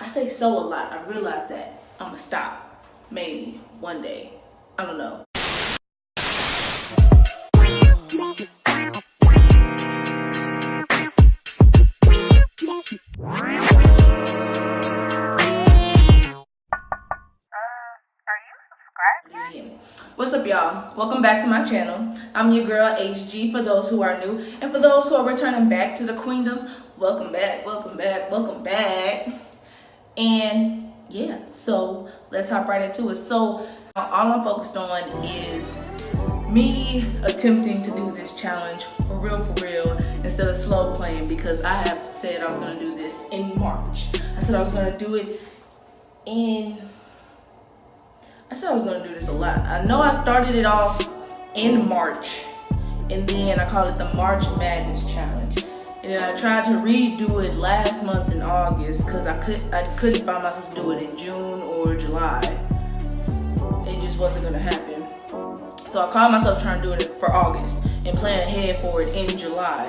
say so a lot. I realized that I'm gonna stop. Maybe one day. I don't know. What's up, y'all? Welcome back to my channel. I'm your girl HG for those who are new, and for those who are returning back to the queendom, welcome back, welcome back, welcome back. And yeah, so let's hop right into it. So all I'm focused on is me attempting to do this challenge for real, instead of slow playing, because I have said I was gonna do this in March. I said I was gonna do it I said I was gonna do this a lot. I know I started it off in March, and then I called it the March Madness Challenge. And then I tried to redo it last month in August because I couldn't find myself to do it in June or July. It just wasn't gonna happen. So I called myself trying to do it for August and plan ahead for it in July,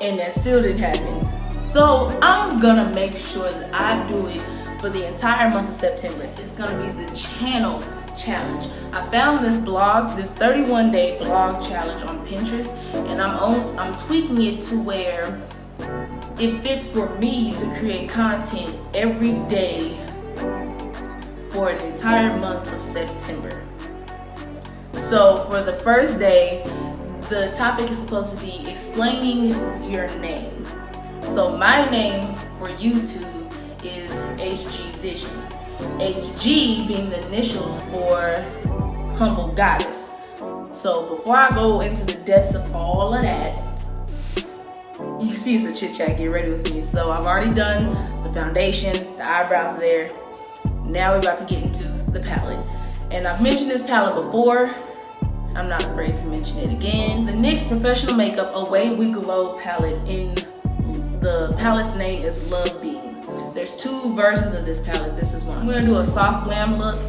and that still didn't happen. So I'm gonna make sure that I do it for the entire month of September. It's gonna be the channel challenge. I found this blog, this 31-day blog challenge on Pinterest, and I'm tweaking it to where it fits for me to create content every day for an entire month of September. So for the first day, the topic is supposed to be explaining your name. So my name for YouTube is HG Vision. HG being the initials for Humble Goddess. So before I go into the depths of all of that, you see it's a chit chat, get ready with me. So I've already done the foundation, the eyebrows there. Now we're about to get into the palette. And I've mentioned this palette before. I'm not afraid to mention it again. The NYX Professional Makeup Away We Glow palette, in the palette's name is Love Beam. There's two versions of this palette. This is one. I'm gonna do a soft glam look,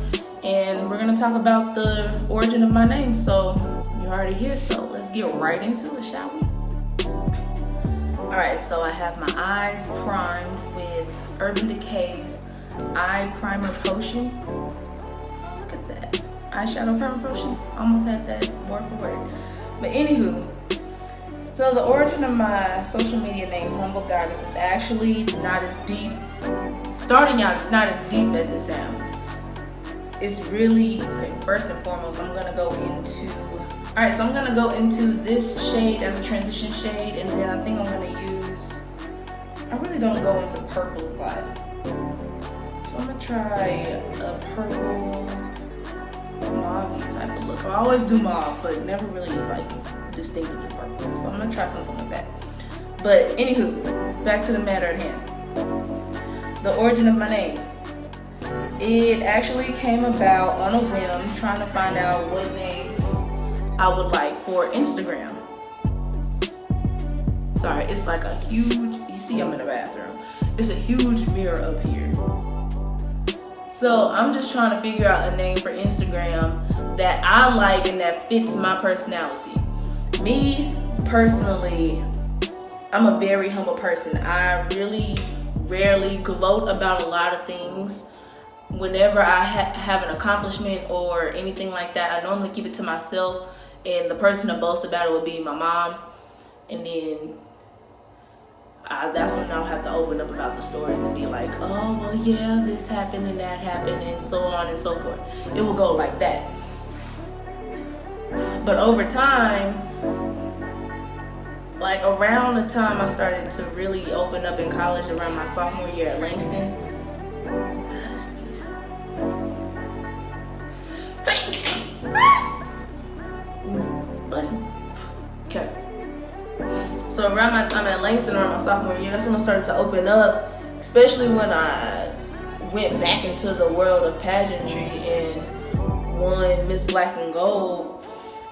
and we're gonna talk about the origin of my name. So you're already here, so let's get right into it, shall we? All right, so I have my eyes primed with Urban Decay's Eye Primer Potion. Oh, look at that. Eyeshadow primer potion. Almost had that word for word. But anywho, so the origin of my social media name, Humble Goddess, is actually not as deep. Starting out, it's not as deep as it sounds. It's really, okay, first and foremost, I'm gonna go into this shade as a transition shade, and then I think I'm gonna use, I really don't go into purple a lot. So I'm gonna try a purple, mauve type of look. I always do mauve, but never really like distinctively purple. So I'm gonna try something like that. But anywho, back to the matter at hand. The origin of my name. It actually came about on a whim, trying to find out what name I would like for Instagram. Sorry, it's like a huge, you see I'm in the bathroom. It's a huge mirror up here. So I'm just trying to figure out a name for Instagram that I like and that fits my personality. Me, personally, I'm a very humble person. I really rarely gloat about a lot of things. Whenever I have an accomplishment or anything like that, I normally keep it to myself, and the person to boast about it would be my mom. And then that's when I'll have to open up about the stories and be like, oh, well, yeah, this happened and that happened and so on and so forth. It will go like that. But over time, like around the time I started to really open up in college, around my sophomore year at Langston. Bless me. Okay. So around my time at Langston, around my sophomore year, that's when I started to open up, especially when I went back into the world of pageantry and won Miss Black and Gold.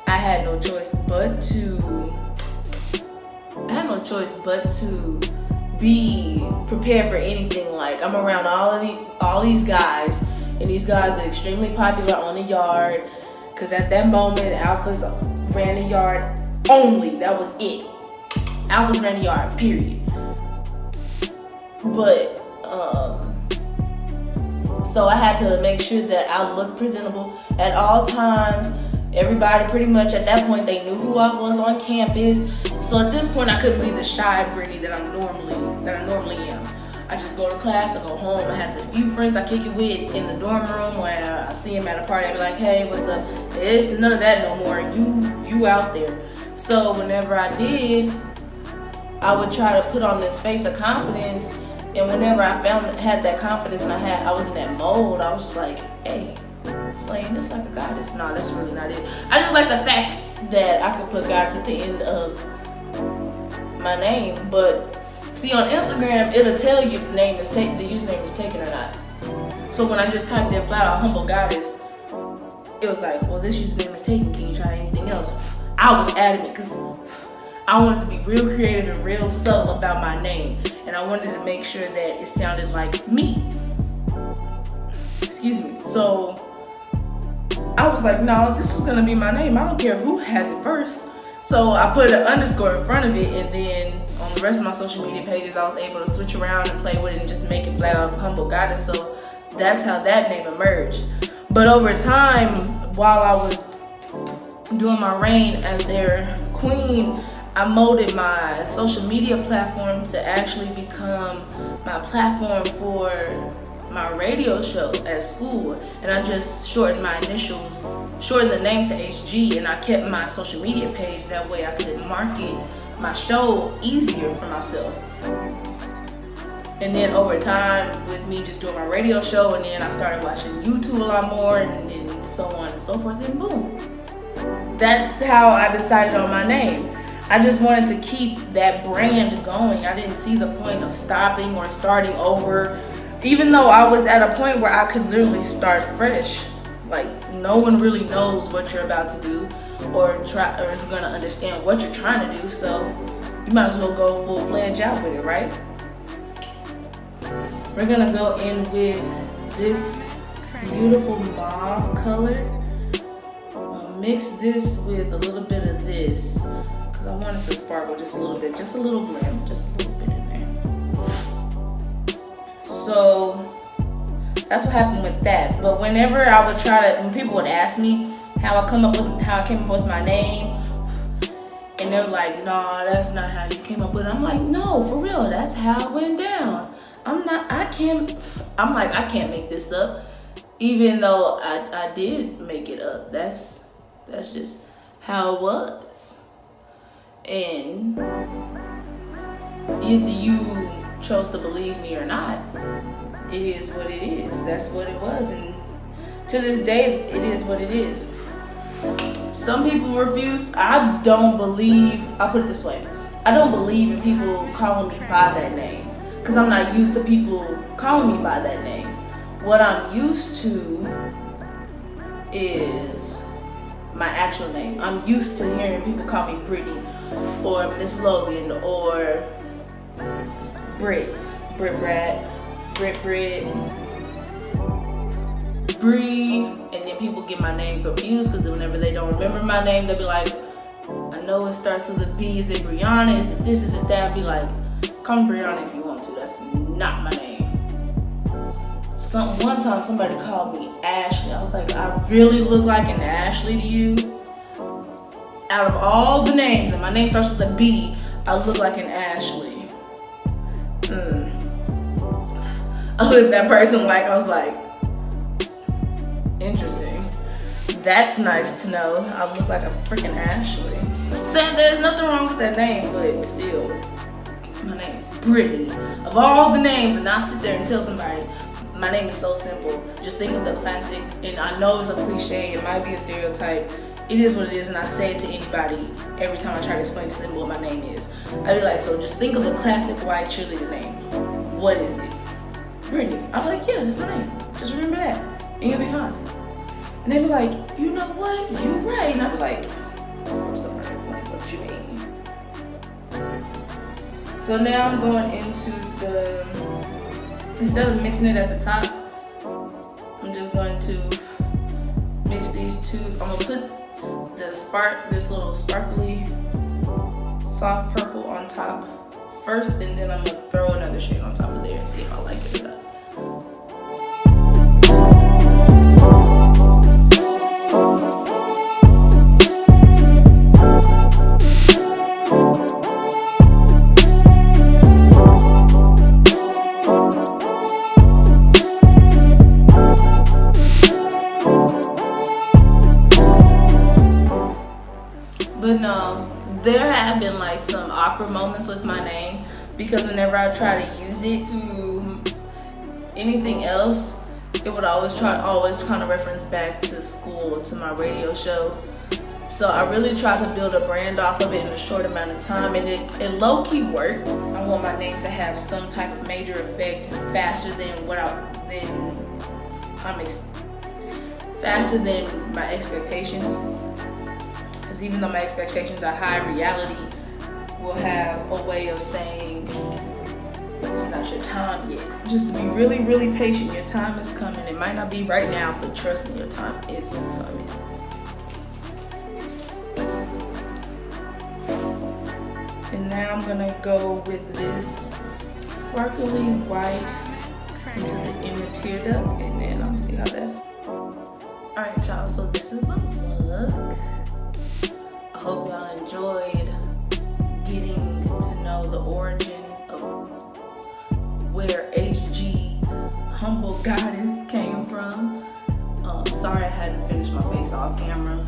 I had no choice but to be prepared for anything. Like, I'm around all these guys, and these guys are extremely popular on the yard, because at that moment, alphas ran the yard only. That was it. Alphas ran the yard, period. But So I had to make sure that I looked presentable at all times. Everybody pretty much at that point, they knew who I was on campus. So at this point, I couldn't be the shy Brittany that I normally am. I just go to class, I go home. I have the few friends I kick it with in the dorm room where I see them at a party. I be like, hey, what's up? It's none of that no more. You out there. So whenever I did, I would try to put on this face of confidence. And whenever I had that confidence and I was in that mode, I was just like, hey, slaying this like a goddess. No, that's really not it. I just like the fact that I could put goddess at the end of my name. But see, on Instagram, it'll tell you if the username is taken or not. So when I just typed in flat out humble goddess, it was like, well, this username is taken. Can you try anything else? I was adamant because I wanted to be real creative and real subtle about my name. And I wanted to make sure that it sounded like me. Excuse me. So I was like, no, this is gonna be my name. I don't care who has it first. So I put an underscore in front of it, and then on the rest of my social media pages, I was able to switch around and play with it and just make it flat out humble goddess. So that's how that name emerged. But over time, while I was doing my reign as their queen, I molded my social media platform to actually become my platform for my radio show at school. And I just shortened the name to HG, and I kept my social media page. That way I could market my show easier for myself. And then over time, with me just doing my radio show, and then I started watching YouTube a lot more, and so on and so forth, and boom. That's how I decided on my name. I just wanted to keep that brand going. I didn't see the point of stopping or starting over, even though I was at a point where I could literally start fresh. Like, no one really knows what you're about to do or is going to understand what you're trying to do, so you might as well go full-fledged out with it, right? We're going to go in with this beautiful mauve color. I'll mix this with a little bit of this because I want it to sparkle just a little bit, just a little glim, just a little bit in there. So that's what happened with that. But whenever I would when people would ask me how I came up with my name, and they're like, "No, that's not how you came up with it." I'm like, "No, for real, that's how it went down." I can't make this up, even though I did make it up. That's just how it was. And either you chose to believe me or not, it is what it is. That's what it was, and to this day, it is what it is. Some people refuse. I'll put it this way, I don't believe in people calling me by that name, because I'm not used to people calling me by that name. What I'm used to is my actual name. I'm used to hearing people call me Brittany, or Miss Logan, or Britt, Bree, and then people get my name confused because whenever they don't remember my name, they'll be like, I know it starts with a B. Is it Brianna? Is it this? Is it that? I'll be like, call me Brianna if you want to. That's not my name. One time somebody called me Ashley. I was like, I really look like an Ashley to you? Out of all the names, and my name starts with a B, I look like an Ashley. I looked at that person I was like, interesting. That's nice to know. I look like a freaking Ashley. So there's nothing wrong with that name, but still, my name is Brittany. Of all the names, and I'll sit there and tell somebody, my name is so simple. Just think of the classic, and I know it's a cliche, it might be a stereotype. It is what it is, and I say it to anybody every time I try to explain to them what my name is. I'd be like, so just think of the classic white cheerleader name. What is it? Brittany. I'm like, yeah, that's my name. Just remember that, and you'll be fine. And they'd be like, you know what? You're right. And I'd be like, of course I'm right. Like, what you mean? So now I'm going into instead of mixing it at the top, I'm just going to mix these two. I'm gonna put this little sparkly soft purple on top first, and then I'm gonna throw another shade on top of there and see if I like it or not. there have been like some awkward moments with my name, because whenever I try to use it to anything else, it would always kind of reference back to school, to my radio show. So I really tried to build a brand off of it in a short amount of time, and it low-key worked. I want my name to have some type of major effect faster than my expectations. Because even though my expectations are high, reality will have a way of saying it's not your time yet. Just to be really, really patient. Your time is coming. It might not be right now, but trust me, your time is coming. And now I'm gonna go with this sparkly white into the inner tear duct, and then I'm gonna see how that's. Alright, y'all, so this is the look. I hope y'all enjoyed getting to know the origin of where HG Humble Goddess came from. Sorry I hadn't finished my face off camera.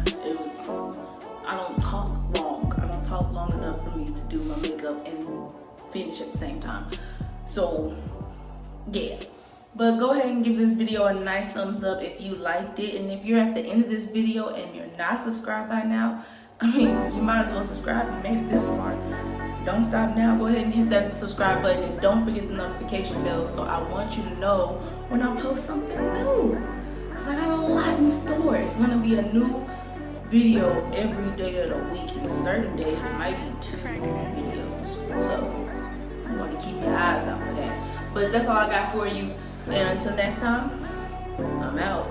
I don't talk long enough for me to do my makeup and finish at the same time. So yeah, but go ahead and give this video a nice thumbs up if you liked it. And if you're at the end of this video and you're not subscribed by now, I mean, you might as well subscribe. You made it this far. Don't stop now. Go ahead and hit that subscribe button, and don't forget the notification bell, so I want you to know when I post something new, because I got a lot in store. It's gonna be a new video every day of the week, and certain days it might be 2 videos, so you want to keep your eyes out for that. But that's all I got for you, and until next time, I'm out.